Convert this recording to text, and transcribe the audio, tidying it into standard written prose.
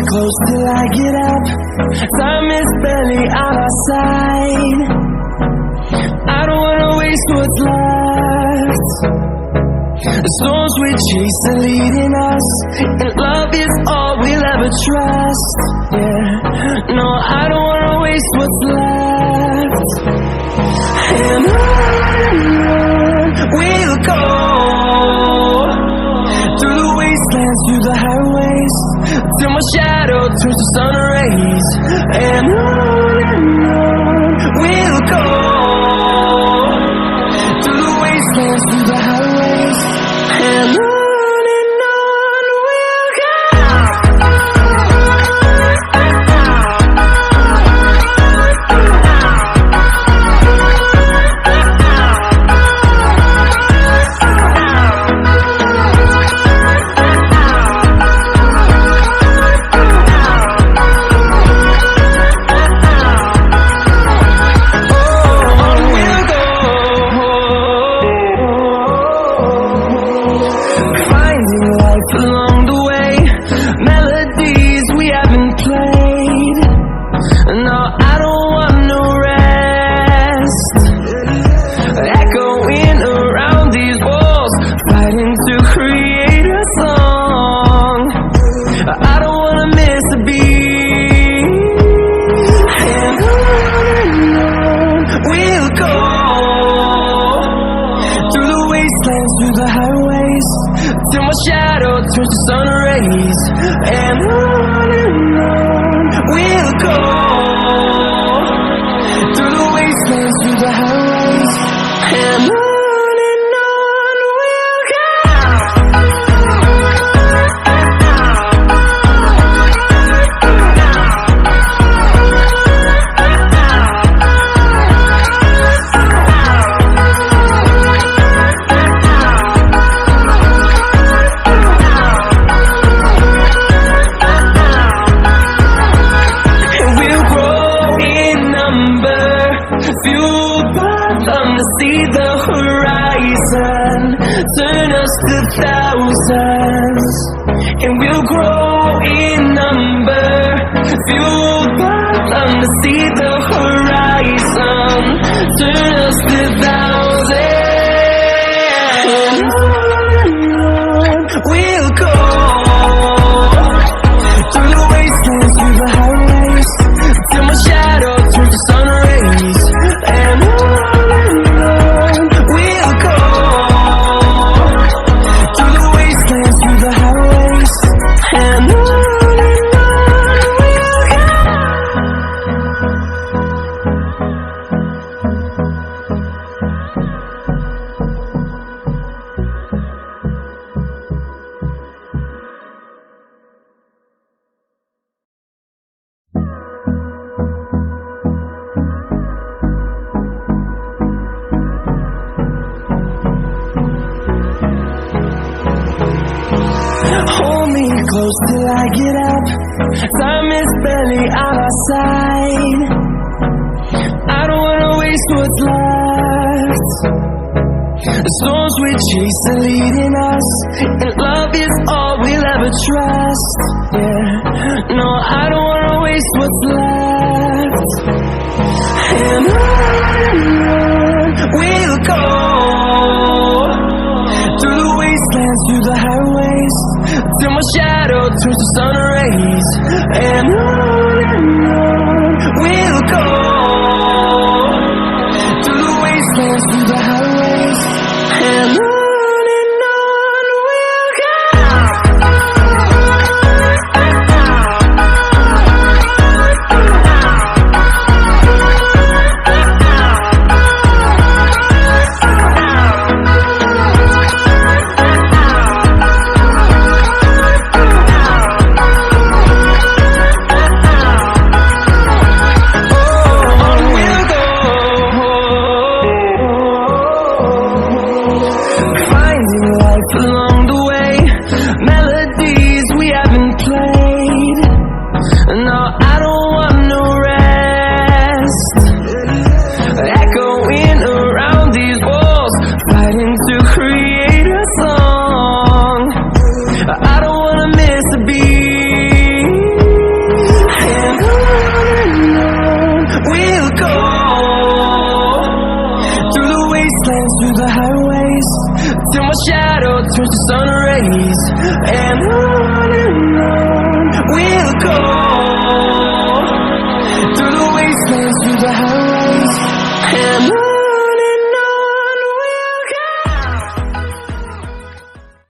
close till I get up. Time is barely on our side. I don't wanna waste what's left. The storms we chase are leading us, and love is all we'll ever trust. Yeah, no, I don't wanna waste what's left. And on we'll go, through the wastelands, through the highways, till my shadow turns to sun rays. And on we'll go, through the wastelands, through the highways, and on we'll go. Along the way, melodies we haven't played. No, I don't want no rest. Echoing around these walls, fighting to create a song. I don't wanna miss a beat. And on we'll go, through the wastelands, through the highways, till my shadow turns to sun rays. And on we'll go, through the wastelands, through the highways, and on we'll go. Fueled by them to see the horizon, turn us to thousands, and we'll grow in number. Fueled by them to see the horizon, turn us to thousands, and on we'll go, through the wastelands, through the highways, till my shadow turns to sun rays. And on we'll go, through the wastelands, through the highways, and on we'll go. Hold me close till I get up. Time is barely on our side. I don't wanna waste what's left. The storms we chase are leading us, and love is all we'll ever trust. Yeah, no, I don't wanna waste what's left. And on we'll go, through the wastelands, through the highways, till my shadow turns to sun rays. And on we'll go, through the wastelands, through the highways, and on we'll go. through the wastelands, through the highways, till my shadow turns to sun rays. And on we'll go.